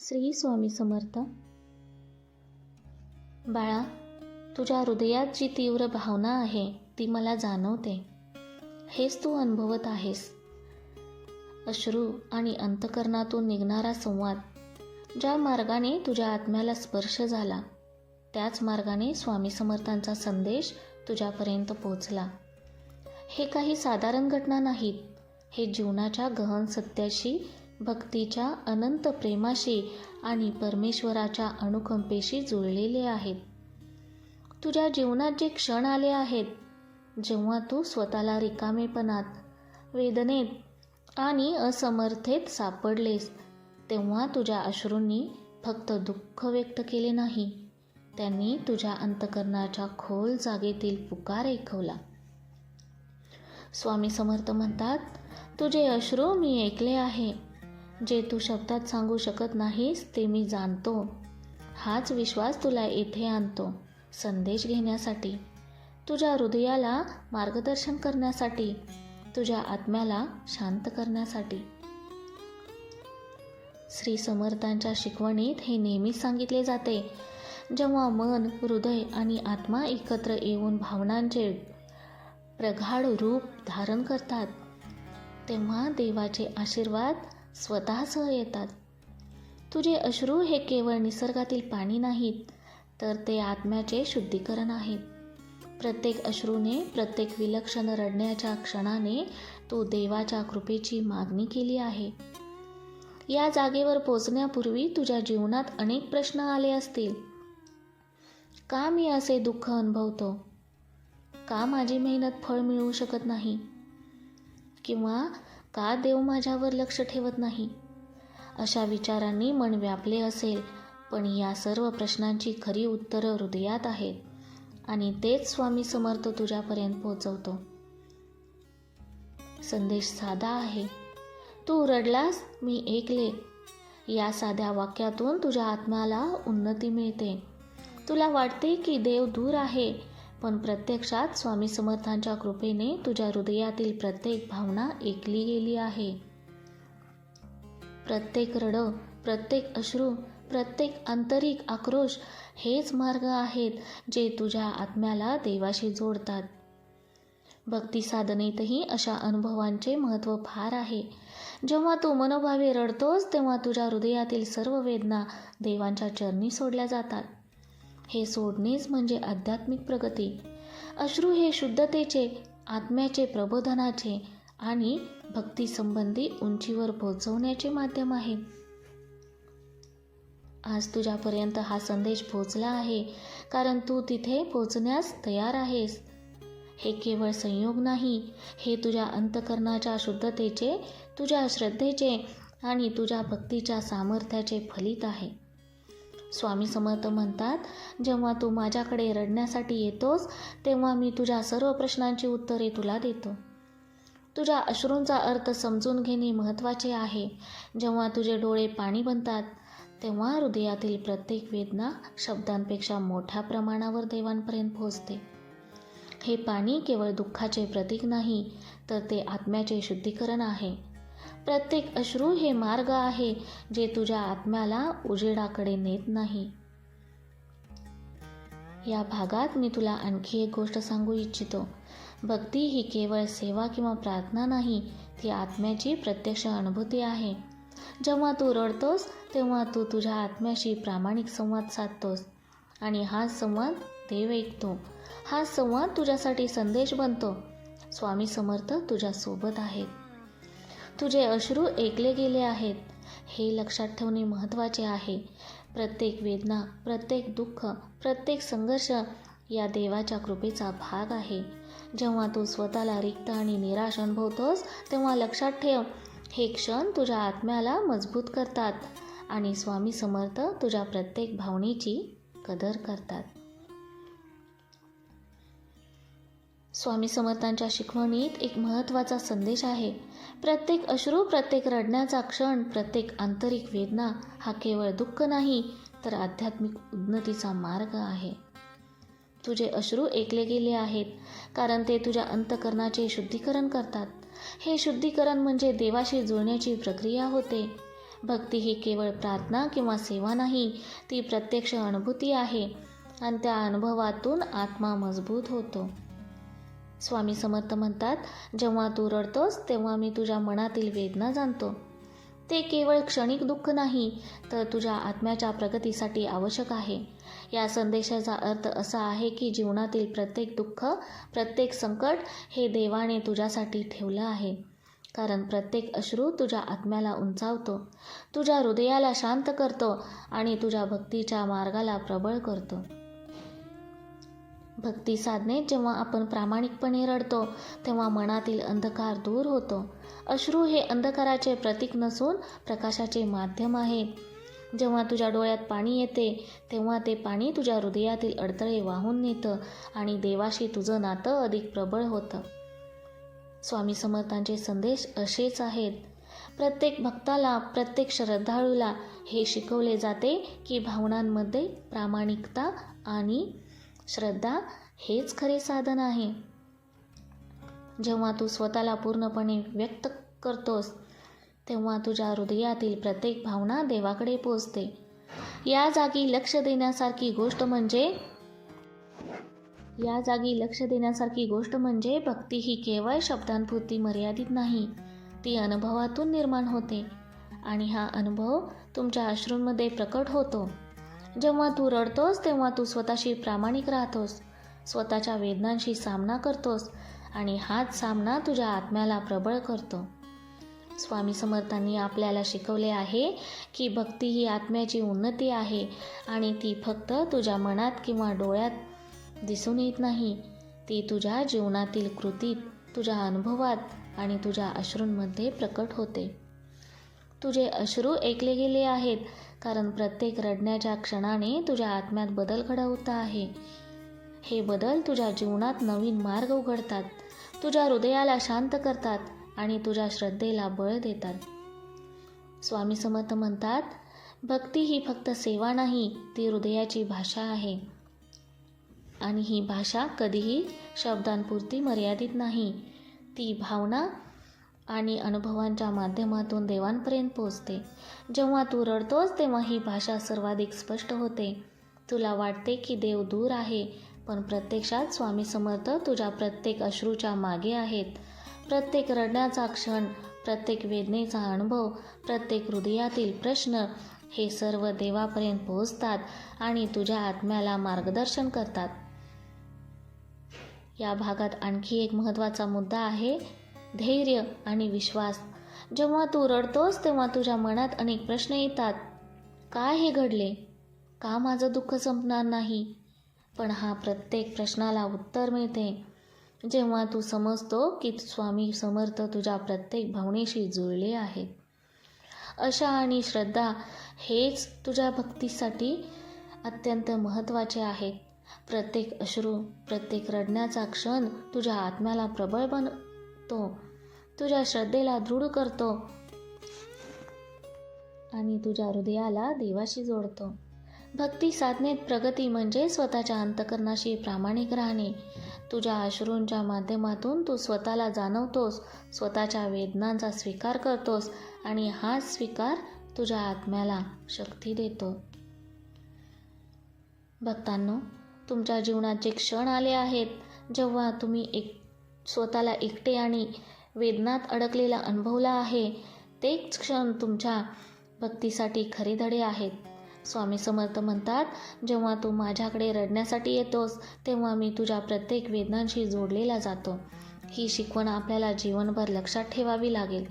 श्री स्वामी समर्थ. बाळा, तुझ्या हृदयात जी तीव्र भावना आहे ती मला जाणवते. हेच तू अनुभवत आहेस. अश्रू आणि अंतःकरणातून निघणारा संवाद, ज्या मार्गाने तुझ्या आत्म्याला स्पर्श झाला त्याच मार्गाने स्वामी समर्थांचा संदेश तुझ्यापर्यंत पोहोचला. हे काही साधारण घटना नाहीत. हे जीवनाच्या गहन सत्याशी, भक्तीच्या अनंत प्रेमाशी आणि परमेश्वराच्या अनुकंपेशी जुळलेले आहेत. तुझ्या जीवनात जे क्षण आले आहेत जेव्हा तू स्वतःला रिकामेपणात, वेदनेत आणि असमर्थतेत सापडलेस, तेव्हा तुझ्या अश्रूंनी फक्त दुःख व्यक्त केले नाही, त्यांनी तुझ्या अंतःकरणाच्या खोल जागेतील पुकार ऐकवला. स्वामी समर्थ म्हणतात, तुझे अश्रू मी ऐकले आहे. जे तू शब्दात सांगू शकत नाहीस ते मी जाणतो. हाच विश्वास तुला येथे आणतो, संदेश घेण्यासाठी, तुझ्या हृदयाला मार्गदर्शन करण्यासाठी, तुझ्या आत्म्याला शांत करण्यासाठी. श्री समर्थांच्या शिकवणीत हे नेहमीच सांगितले जाते, जेव्हा मन, हृदय आणि आत्मा एकत्र येऊन भावनांचे प्रगाढ रूप धारण करतात, तेव्हा देवाचे आशीर्वाद स्वतःसह येतात. तुझे अश्रू हे केवळ निसर्गातील पाणी नाहीत, तर ते आत्म्याचे शुद्धीकरण आहेत. प्रत्येक अश्रूने, प्रत्येक विलक्षण रडण्याच्या क्षणाने तू देवाच्या कृपेची मागणी केली आहे. या जागेवर पोचण्यापूर्वी तुझ्या जीवनात अनेक प्रश्न आले असतील. का मी असे दुःख अनुभवतो? का माझी मेहनत फळ मिळवू शकत नाही? किंवा का देव माझ्यावर लक्ष ठेवत नाही? अशा विचारांनी मन व्यापले असेल, पण या सर्व प्रश्नांची खरी उत्तरं हृदयात आहेत आणि तेच स्वामी समर्थ तुझ्यापर्यंत पोहोचवतो. संदेश साधा आहे. तू रडलास, मी ऐकले. या साध्या वाक्यातून तुझ्या आत्म्याला उन्नती मिळते. तुला वाटते की देव दूर आहे, पण प्रत्यक्षात स्वामी समर्थांच्या कृपेने तुझ्या हृदयातील प्रत्येक भावना ऐकली गेली आहे. प्रत्येक रड, प्रत्येक अश्रू, प्रत्येक आंतरिक आक्रोश हेच मार्ग आहेत जे तुझ्या आत्म्याला देवाशी जोडतात. भक्ती साधनेतही अशा अनुभवांचे महत्त्व फार आहे. जेव्हा तू मनोभावे रडतोस तेव्हा तुझ्या हृदयातील सर्व वेदना देवांच्या चरणी सोडल्या जातात. हे सोडणेच म्हणजे आध्यात्मिक प्रगती. अश्रू हे शुद्धतेचे, आत्म्याचे प्रबोधनाचे आणि भक्तीसंबंधी उंचीवर पोहोचवण्याचे माध्यम आहे. आज तुझ्यापर्यंत हा संदेश पोहोचला आहे कारण तू तिथे पोहोचण्यास तयार आहेस. हे केवळ संयोग नाही, हे तुझ्या अंतःकरणाच्या शुद्धतेचे, तुझ्या श्रद्धेचे आणि तुझ्या भक्तीच्या सामर्थ्याचे फलित आहे. स्वामी समर्थ म्हणतात, जेव्हा तू माझ्याकडे रडण्यासाठी येतोस तेव्हा मी तुझ्या सर्व प्रश्नांची उत्तरे तुला देतो. तुझ्या अश्रूंचा अर्थ समजून घेणे महत्त्वाचे आहे. जेव्हा तुझे डोळे पाणी बनतात तेव्हा हृदयातील प्रत्येक वेदना शब्दांपेक्षा मोठ्या प्रमाणावर देवांपर्यंत पोहोचते. हे पाणी केवळ दुःखाचे प्रतीक नाही, तर ते आत्म्याचे शुद्धीकरण आहे. प्रत्येक अश्रू हे मार्ग आहे जे तुझ्या आत्म्याला उजेडाकडे नेत नाही. या भागात मी तुला आणखी एक गोष्ट सांगू इच्छितो. भक्ती ही केवळ सेवा किंवा प्रार्थना नाही, ती आत्म्याची प्रत्यक्ष अनुभूती आहे. जेव्हा तू रडतोस तेव्हा तू तुझ्या आत्म्याशी प्रामाणिक संवाद साधतोस आणि हा संवाद देव ऐकतो. हा संवाद तुझ्यासाठी संदेश बनतो. स्वामी समर्थ तुझ्या सोबत आहेत. तुझे अश्रू ऐकले गेले आहेत हे लक्षात ठेवणे महत्त्वाचे आहे. प्रत्येक वेदना, प्रत्येक दुःख, प्रत्येक संघर्ष या देवाच्या कृपेचा भाग आहे. जेव्हा तू स्वतःला रिक्त आणि निराश अनुभवतोस तेव्हा लक्षात ठेव, हे क्षण तुझ्या आत्म्याला मजबूत करतात आणि स्वामी समर्थ तुझ्या प्रत्येक भावनेची कदर करतात. स्वामी समर्थांच्या शिकवणीत एक महत्त्वाचा संदेश आहे. प्रत्येक अश्रू, प्रत्येक रडण्याचा क्षण, प्रत्येक आंतरिक वेदना हा केवळ दुःख नाही, तर आध्यात्मिक उन्नतीचा मार्ग आहे. तुझे अश्रू ऐकले गेले आहेत कारण ते तुझ्या अंतःकरणाचे शुद्धीकरण करतात. हे शुद्धीकरण म्हणजे देवाशी जुळण्याची प्रक्रिया होते. भक्ती ही केवळ प्रार्थना किंवा सेवा नाही, ती प्रत्यक्ष अनुभूती आहे आणि त्या अनुभवातून आत्मा मजबूत होतो. स्वामी समर्थ म्हणतात, जेव्हा तू रडतोस तेव्हा मी तुझ्या मनातील वेदना जाणतो. ते केवळ क्षणिक दुःख नाही, तर तुझ्या आत्म्याच्या प्रगतीसाठी आवश्यक आहे. या संदेशाचा अर्थ असा आहे की जीवनातील प्रत्येक दुःख, प्रत्येक संकट हे देवाने तुझ्यासाठी ठेवलं आहे. कारण प्रत्येक अश्रू तुझ्या आत्म्याला उंचावतो, तुझ्या हृदयाला शांत करतो आणि तुझ्या भक्तीच्या मार्गाला प्रबळ करतो. भक्ती साधनेत जेव्हा आपण प्रामाणिकपणे रडतो तेव्हा मनातील अंधकार दूर होतो. अश्रू हे अंधकाराचे प्रतीक नसून प्रकाशाचे माध्यम आहे. जेव्हा तुझ्या डोळ्यात पाणी येते तेव्हा ते पाणी तुझ्या हृदयातील अडथळे वाहून नेतं आणि देवाशी तुझं नातं अधिक प्रबळ होतं. स्वामी समर्थांचे संदेश असेच आहेत. प्रत्येक भक्ताला, प्रत्येक श्रद्धाळूला हे शिकवले जाते की भावनांमध्ये प्रामाणिकता आणि श्रद्धा हेच खरे साधन आहे. जेव्हा तू स्वतःला पूर्णपणे व्यक्त करतोस तेव्हा तुझ्या हृदयातील प्रत्येक भावना देवाकडे पोहोचते. या जागी लक्ष देण्यासारखी गोष्ट म्हणजे भक्ती ही केवळ शब्दांपुरती मर्यादित नाही, ती अनुभवातून निर्माण होते आणि हा अनुभव तुमच्या अश्रूंमध्ये प्रकट होतो. जेव्हा तू रडतोस तेव्हा तू स्वतःशी प्रामाणिक राहतोस, स्वतःच्या वेदनांशी सामना करतोस आणि हाच सामना तुझ्या आत्म्याला प्रबळ करतो. स्वामी समर्थांनी आपल्याला शिकवले आहे की भक्ती ही आत्म्याची उन्नती आहे आणि ती फक्त तुझ्या मनात किंवा डोळ्यात दिसून येत नाही, ती तुझ्या जीवनातील कृतीत, तुझ्या अनुभवात आणि तुझ्या अश्रूंमध्ये प्रकट होते. तुझे अश्रू ऐकले गेले आहेत कारण प्रत्येक रडण्याच्या क्षणाने तुझ्या आत्म्यात बदल घडवत आहे. हे बदल तुझ्या जीवनात नवीन मार्ग उघडतात, तुझ्या हृदयाला शांत करतात आणि तुझ्या श्रद्धेला बळ देतात. स्वामी समर्थ म्हणतात, भक्ती ही फक्त सेवा नाही, ती हृदयाची भाषा आहे आणि ही भाषा कधीही शब्दांपुरती मर्यादित नाही. ती भावना आणि अनुभवांच्या माध्यमातून देवांपर्यंत पोहोचते. जेव्हा तू रडतोस तेव्हा ही भाषा सर्वाधिक स्पष्ट होते. तुला वाटते की देव दूर आहे, पण प्रत्यक्षात स्वामी समर्थ तुझ्या प्रत्येक अश्रूच्या मागे आहेत. प्रत्येक रडण्याचा क्षण, प्रत्येक वेदनेचा अनुभव, प्रत्येक हृदयातील प्रश्न हे सर्व देवापर्यंत पोहोचतात आणि तुझ्या आत्म्याला मार्गदर्शन करतात. या भागात आणखी एक महत्त्वाचा मुद्दा आहे, धैर्य आणि विश्वास. जेव्हा तू रडतोस तेव्हा तुझ्या मनात अनेक प्रश्न येतात. काय हे घडले? का माझं दुःख संपणार नाही? पण हा प्रत्येक प्रश्नाला उत्तर मिळते जेव्हा तू समजतो की स्वामी समर्थ तुझ्या प्रत्येक भावनेशी जुळले आहेत. आशा आणि श्रद्धा हेच तुझ्या भक्तीसाठी अत्यंत महत्त्वाचे आहेत. प्रत्येक अश्रू, प्रत्येक रडण्याचा क्षण तुझ्या आत्म्याला प्रबळ बनतो, तुझ्या श्रद्धेला दृढ करतो आणि तुझ्या हृदयाला देवाशी जोडतो. भक्ती साधनेत प्रगती म्हणजे स्वतःच्या अंतःकरणाशी प्रामाणिक राहणे. तुझ्या अश्रूंच्या माध्यमातून तू स्वतःला जाणवतोस, स्वतःच्या वेदनांचा स्वीकार करतोस आणि हाच स्वीकार तुझ्या आत्म्याला शक्ती देतो. भक्तांनो, तुमच्या जीवनात जे क्षण आले आहेत जेव्हा तुम्ही स्वतःला एकटे आणि वेदनात अडकलेला अनुभवला आहे, तेच क्षण तुमच्या भक्तीसाठी खरे धडे आहेत. स्वामी समर्थ म्हणतात, जेव्हा तू माझ्याकडे रडण्यासाठी येतोस तेव्हा मी तुझ्या प्रत्येक वेदनांशी जोडलेला जातो. ही शिकवण आपल्याला जीवनभर लक्षात ठेवावी लागेल.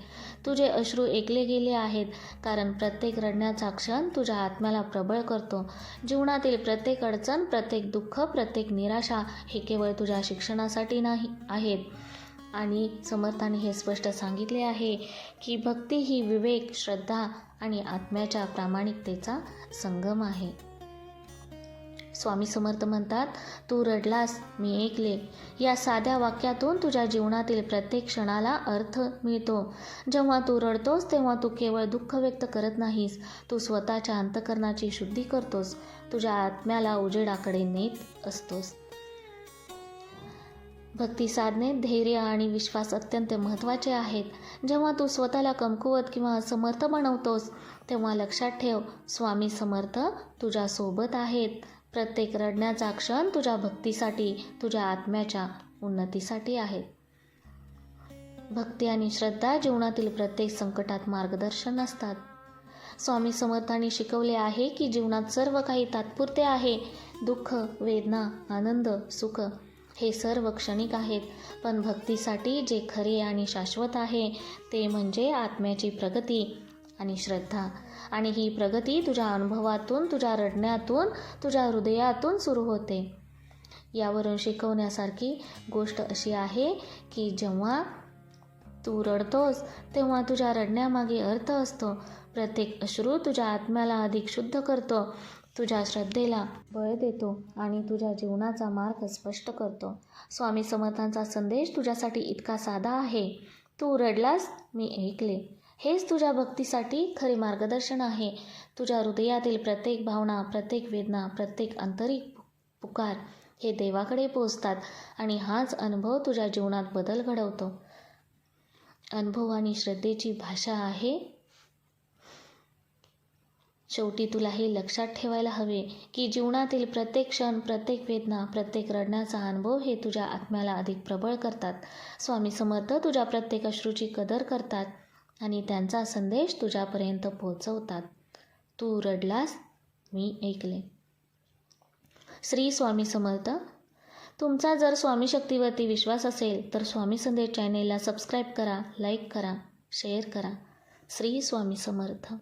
तुझे अश्रू ऐकले गेले आहेत कारण प्रत्येक रडण्याचा क्षण तुझ्या आत्म्याला प्रबळ करतो. जीवनातील प्रत्येक अडचण, प्रत्येक दुःख, प्रत्येक निराशा हे केवळ तुझ्या शिक्षणासाठी नाही आहेत. आणि समर्थाने हे स्पष्ट सांगितले आहे की भक्ती ही विवेक, श्रद्धा आणि आत्म्याच्या प्रामाणिकतेचा संगम आहे. स्वामी समर्थ म्हणतात, तू रडलास, मी ऐकले. या साध्या वाक्यातून तुझ्या जीवनातील प्रत्येक क्षणाला अर्थ मिळतो. जेव्हा तू रडतोस तेव्हा तू केवळ दुःख व्यक्त करत नाहीस, तू स्वतःच्या अंतःकरणाची शुद्धी करतोस, तुझ्या आत्म्याला उजेडाकडे नेत असतोस. भक्ती साधनेत धैर्य आणि विश्वास अत्यंत महत्त्वाचे आहेत. जेव्हा तू स्वतःला कमकुवत किंवा असमर्थ बनवतोस तेव्हा लक्षात ठेव, स्वामी समर्थ तुझ्यासोबत आहेत. प्रत्येक रडण्याचा क्षण तुझ्या भक्तीसाठी, तुझ्या आत्म्याच्या उन्नतीसाठी आहे. भक्ती आणि श्रद्धा जीवनातील प्रत्येक संकटात मार्गदर्शन असतात. स्वामी समर्थांनी शिकवले आहे की जीवनात सर्व काही तात्पुरते आहे. दुःख, वेदना, आनंद, सुख हे सर्व क्षणिक आहेत. पण भक्तीसाठी जे खरे आणि शाश्वत आहे ते म्हणजे आत्म्याची प्रगती आणि श्रद्धा. आणि ही प्रगती तुझ्या अनुभवातून, तुझ्या रडण्यातून, तुझ्या हृदयातून सुरू होते. यावरून शिकवण्यासारखी गोष्ट अशी आहे की जेव्हा तू रडतोस तेव्हा तुझ्या रडण्यामागे अर्थ असतो. प्रत्येक अश्रू तुझ्या आत्म्याला अधिक शुद्ध करतो, तुझ्या श्रद्धेला बळ देतो आणि तुझ्या जीवनाचा मार्ग स्पष्ट करतो. स्वामी समर्थांचा संदेश तुझ्यासाठी इतका साधा आहे. तू रडलास, मी ऐकले. हेच तुझ्या भक्तीसाठी खरे मार्गदर्शन आहे. तुझ्या हृदयातील प्रत्येक भावना, प्रत्येक वेदना, प्रत्येक आंतरिक पुकार हे देवाकडे पोचतात आणि हाच अनुभव तुझ्या जीवनात बदल घडवतो. अनुभव आणि श्रद्धेची भाषा आहे. शेवटी तुला हे लक्षात ठेवायला हवे की जीवनातील प्रत्येक क्षण, प्रत्येक वेदना, प्रत्येक रडण्याचा अनुभव हे तुझ्या आत्म्याला अधिक प्रबळ करतात. स्वामी समर्थ तुझ्या प्रत्येक अश्रूची कदर करतात आणि त्यांचा संदेश तुझ्यापर्यंत पोहोचवतात. तू रडलास, मी ऐकले. श्री स्वामी समर्थ. तुमचा जर स्वामी शक्तीवरती विश्वास असेल तर स्वामी संदेश चॅनेलला सबस्क्राईब करा, लाईक करा, शेअर करा. श्री स्वामी समर्थ.